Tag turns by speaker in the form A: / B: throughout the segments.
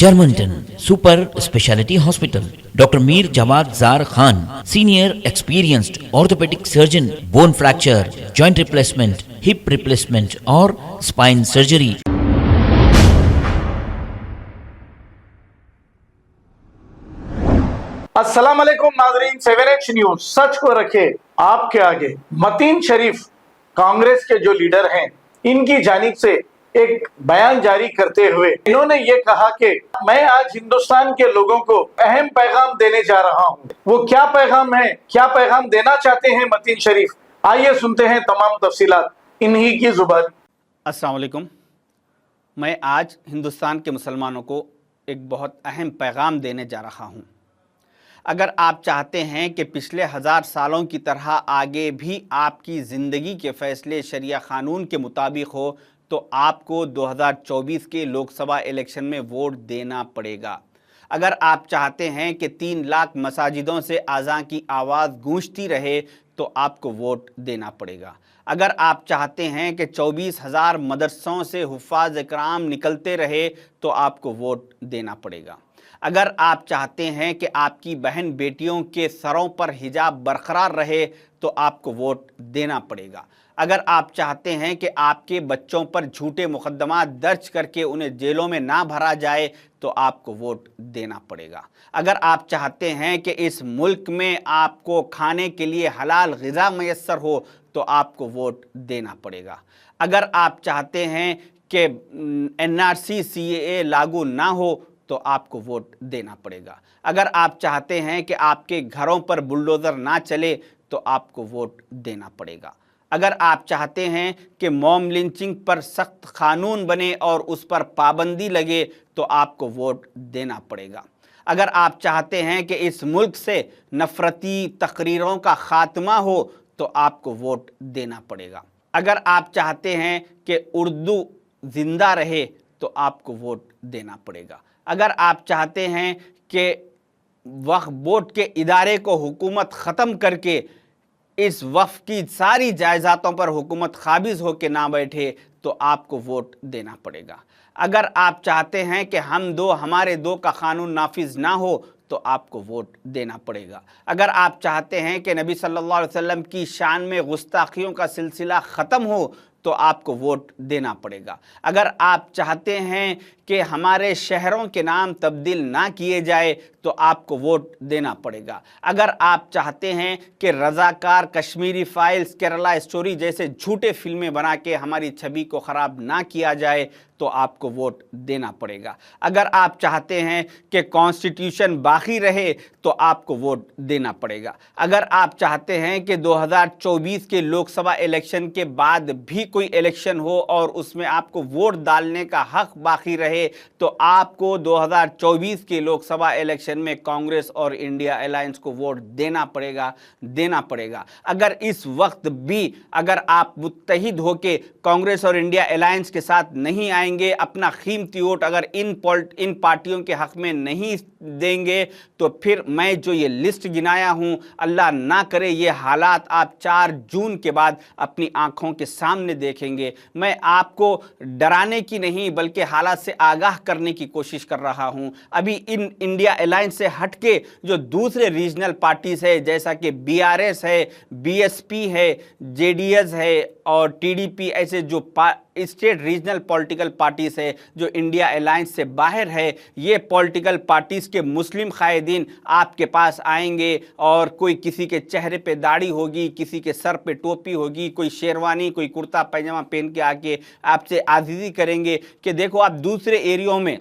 A: Germantown Super Speciality Hospital. Dr. Mir Jawad Zar Khan, Senior Experienced Orthopedic Surgeon, Bone Fracture, Joint Replacement, Hip Replacement or Spine Surgery.
B: अस्सलाम वालेकुम नाजरीन, 7H news सच को रखे आपके आगे। मतीन शरीफ कांग्रेस के जो लीडर हैं, इनकी जानिब से एक बयान जारी करते हुए इन्होंने ये कहा कि मैं आज हिंदुस्तान के लोगों को अहम पैगाम देने जा रहा हूं। वो क्या पैगाम है, क्या पैगाम देना चाहते हैं मतीन शरीफ, आइए सुनते हैं तमाम तफसीलात इन्हीं की जुबानी।
C: अस्सलाम वालेकुम। मैं आज हिंदुस्तान के मुसलमानों को एक बहुत अहम पैगाम देने जा रहा हूं। अगर आप चाहते हैं कि पिछले 1000 सालों की तरह आगे भी आपकी ज़िंदगी के फ़ैसले शरिया क़ानून के मुताबिक हो, तो आपको 2024 के लोकसभा इलेक्शन में वोट देना पड़ेगा। अगर आप चाहते हैं कि 3 लाख मसाजिदों से अज़ान की आवाज़ गूंजती रहे, तो आपको वोट देना पड़ेगा। अगर आप चाहते हैं कि 24,000 मदरसों से हुफ़ाज़ इकराम निकलते रहे, तो आपको वोट देना पड़ेगा। अगर आप चाहते हैं कि आपकी बहन बेटियों के सरों पर हिजाब बरकरार रहे, तो आपको वोट देना पड़ेगा। अगर आप चाहते हैं कि आपके बच्चों पर झूठे मुकदमा दर्ज करके उन्हें जेलों में ना भरा जाए, तो आपको वोट देना पड़ेगा। अगर आप चाहते हैं कि इस मुल्क में आपको खाने के लिए हलाल ग़िज़ा मैसर हो, तो आपको वोट देना पड़ेगा। अगर आप चाहते हैं कि NRC CAA लागू ना हो, तो आपको वोट देना पड़ेगा। अगर आप चाहते हैं कि आपके घरों पर बुलडोज़र ना चले, तो आपको वोट देना पड़ेगा। अगर आप चाहते हैं कि मॉब लिंचिंग पर सख्त कानून बने और उस पर पाबंदी लगे, तो आपको वोट देना पड़ेगा। अगर आप चाहते हैं कि इस मुल्क से नफ़रती तकरीरों का ख़ात्मा हो, तो आपको वोट देना पड़ेगा। अगर आप चाहते हैं कि उर्दू ज़िंदा रहे, तो आपको वोट देना पड़ेगा। अगर आप चाहते हैं कि वक्फ बोर्ड के इदारे को हुकूमत ख़त्म करके इस वक्फ की सारी जायदादों पर हुकूमत काबिज़ हो के ना बैठे, तो आपको वोट देना पड़ेगा। अगर आप चाहते हैं कि हम दो हमारे दो का कानून नाफिज ना हो, तो आपको वोट देना पड़ेगा। अगर आप चाहते हैं कि नबी सल्लल्लाहु अलैहि वसल्लम की शान में गुस्ताखियों का सिलसिला ख़त्म हो, तो आपको वोट देना पड़ेगा। अगर आप चाहते हैं कि हमारे शहरों के नाम तब्दील ना किए जाए, तो आपको वोट देना पड़ेगा। अगर आप चाहते हैं कि रज़ाकार, कश्मीरी फाइल्स, केरला स्टोरी जैसे झूठे फिल्में बना के हमारी छवि को ख़राब ना किया जाए, तो आपको वोट देना पड़ेगा। अगर आप चाहते हैं कि कॉन्स्टिट्यूशन बाकी रहे, तो आपको वोट देना पड़ेगा। अगर आप चाहते हैं कि 2024 के लोकसभा इलेक्शन के बाद भी कोई इलेक्शन हो और उसमें आपको वोट डालने का हक बाकी रहे, तो आपको 2024 के लोकसभा इलेक्शन में कांग्रेस और इंडिया अलायंस को वोट देना पड़ेगा। अगर इस वक्त भी अगर आप मुत्तहिद होके कांग्रेस और इंडिया अलायंस के साथ नहीं आएंगे, अपना कीमती वोट अगर इन पार्टियों के हक में नहीं देंगे, तो फिर मैं जो ये लिस्ट गिनाया हूं, अल्लाह ना करे ये हालात आप 4 जून के बाद अपनी आंखों के सामने देखेंगे। मैं आपको डराने की नहीं बल्कि हालात से आगाह करने की कोशिश कर रहा हूं। अभी इन इंडिया अलायंस से हटके जो दूसरे रीजनल पार्टीज है, जैसा कि BRS है, BSP है, JDS है और TDP, ऐसे जो स्टेट रीजनल पॉलिटिकल पार्टीज है जो इंडिया अलायंस से बाहर है, ये पॉलिटिकल पार्टीज के मुस्लिम कायदीन आपके पास आएंगे और कोई किसी के चेहरे पे दाढ़ी होगी, किसी के सर पे टोपी होगी, कोई शेरवानी, कोई कुर्ता पैजामा पहन के आके आपसे आज़ीज़ी करेंगे कि देखो आप दूसरे एरियो में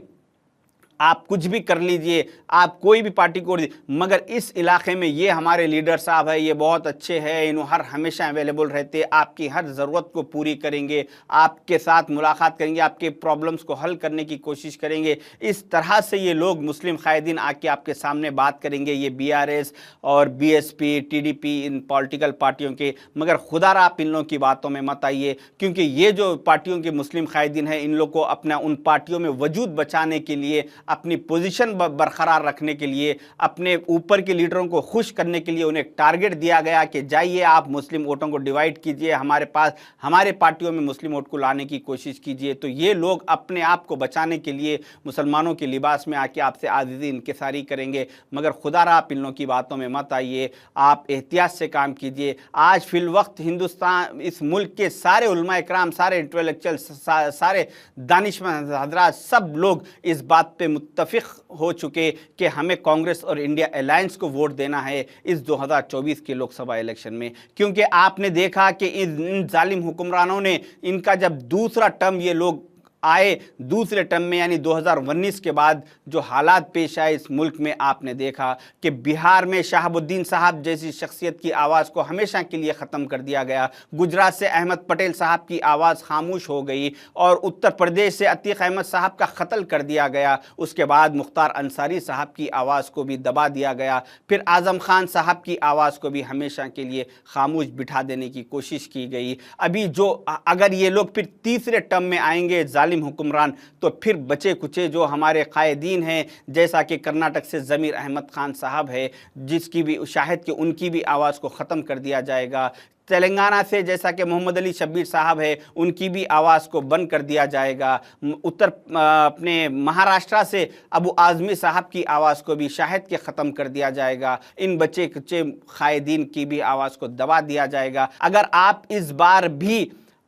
C: आप कुछ भी कर लीजिए, आप कोई भी पार्टी को, मगर इस इलाके में ये हमारे लीडर साहब है, ये बहुत अच्छे हैं, इन्हों हर हमेशा अवेलेबल रहते, आपकी हर ज़रूरत को पूरी करेंगे, आपके साथ मुलाकात करेंगे, आपके प्रॉब्लम्स को हल करने की कोशिश करेंगे। इस तरह से ये लोग मुस्लिम कायदीन आके आपके सामने बात करेंगे, ये BRS और BSP, TDP, इन पॉलिटिकल पार्टियों के। मगर खुदारा आप इन लोगों की बातों में मत आइए, क्योंकि ये जो पार्टियों के मुस्लिम कायदीन हैं, इन लोग को अपना उन पार्टियों में वजूद बचाने के लिए अपनी पोजीशन बरकरार रखने के लिए, अपने ऊपर के लीडरों को खुश करने के लिए उन्हें टारगेट दिया गया कि जाइए आप मुस्लिम वोटों को डिवाइड कीजिए, हमारे पार्टियों में मुस्लिम वोट को लाने की कोशिश कीजिए। तो ये लोग अपने आप को बचाने के लिए मुसलमानों के लिबास में आके आपसे आज़िज़ी इंकिसारी करेंगे, मगर खुदा रहा आप इन लोगों की बातों में मत आइए, आप एहतियात से काम कीजिए। आज फिल वक्त हिंदुस्तान, इस मुल्क के सारे उलमा इकराम, सारे इंटेलेक्चुअल, सारे दानिशमंद हजरात, सब लोग इस बात पे मुत्तफिक हो चुके कि हमें कांग्रेस और इंडिया अलायंस को वोट देना है इस 2024 के लोकसभा इलेक्शन में। क्योंकि आपने देखा कि इन जालिम हुक्मरानों ने, इनका जब दूसरा टर्म ये लोग आए, दूसरे टर्म में यानी 2019 के बाद जो हालात पेश आए इस मुल्क में, आपने देखा कि बिहार में शहाबुद्दीन साहब जैसी शख्सियत की आवाज़ को हमेशा के लिए ख़त्म कर दिया गया, गुजरात से अहमद पटेल साहब की आवाज़ खामोश हो गई, और उत्तर प्रदेश से अतीक अहमद साहब का कत्ल कर दिया गया। उसके बाद मुख्तार अंसारी साहब की आवाज़ को भी दबा दिया गया, फिर आज़म खान साहब की आवाज़ को भी हमेशा के लिए खामोश बिठा देने की कोशिश की गई। अभी जो अगर ये लोग फिर तीसरे टर्म में आएंगे हुक्मरान, तो फिर बचे कुचे जो हमारे कायदीन हैं, जैसा कि कर्नाटक से ज़मीर अहमद खान साहब है, जिसकी भी शाहिद कि उनकी भी आवाज़ को ख़त्म कर दिया जाएगा। तेलंगाना से जैसा कि मोहम्मद अली शब्बीर साहब है, उनकी भी आवाज़ को बंद कर दिया जाएगा। अपने महाराष्ट्र से अबू आज़मी साहब की आवाज़ को भी शाहिद के ख़त्म कर दिया जाएगा। इन बच्चे कुचे कायदीन की भी आवाज़ को दबा दिया जाएगा। अगर आप इस बार भी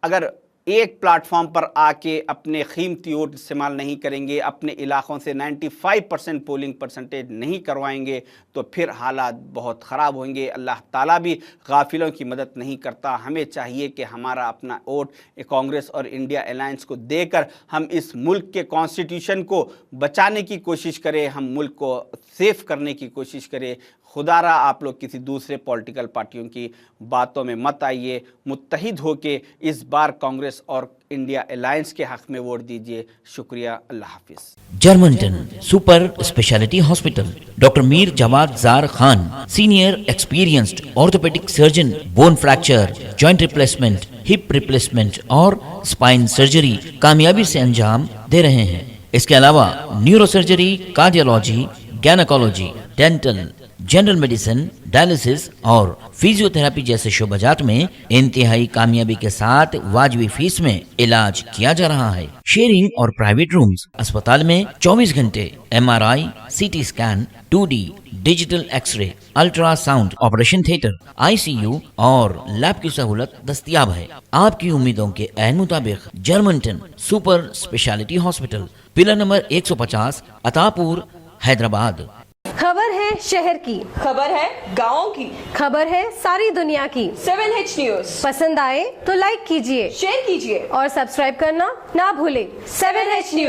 C: अगर एक प्लेटफॉर्म पर आके अपने कीमती वोट इस्तेमाल नहीं करेंगे, अपने इलाकों से 95% पोलिंग परसेंटेज नहीं करवाएंगे, तो फिर हालात बहुत ख़राब होंगे। अल्लाह ताला भी गाफिलों की मदद नहीं करता। हमें चाहिए कि हमारा अपना वोट कांग्रेस और इंडिया अलायंस को देकर हम इस मुल्क के कॉन्स्टिट्यूशन को बचाने की कोशिश करें, हम मुल्क को सेफ करने की कोशिश करें। खुदारा आप लोग किसी दूसरे पॉलिटिकल पार्टियों की बातों में मत आइए, मुत्तहिद होके इस बार कांग्रेस और इंडिया अलायंस के हक में वोट दीजिए। शुक्रिया, अल्लाह हाफिज।
A: Germantown super speciality hospital, doctor Mir Jamat Zar Khan, senior experienced orthopaedic surgeon, bone fracture, joint replacement, hip replacement और स्पाइन सर्जरी कामयाबी से अंजाम दे रहे हैं। इसके अलावा neuro surgery, cardiology, gynaecology, dental, general medicine, dialysis और फिजियोथेरेपी जैसे शोबाजात में इंतहाई कामयाबी के साथ वाजिबी फीस में इलाज किया जा रहा है। शेयरिंग और प्राइवेट रूम्स, अस्पताल में 24 घंटे MRI, CT scan, 2D digital x-ray, ultrasound, operation theatre, ICU और लैब की सहूलत दस्तयाब है। आपकी उम्मीदों के ऐन मुताबिक Germanten super speciality hospital, pillar number 150, Attapur, Hyderabad.
D: खबर है शहर की,
E: खबर है गाँव की,
D: खबर है सारी दुनिया की।
E: 7H न्यूज
D: पसंद आए तो लाइक कीजिए,
E: शेयर कीजिए
D: और सब्सक्राइब करना ना भूलें।
E: 7H news.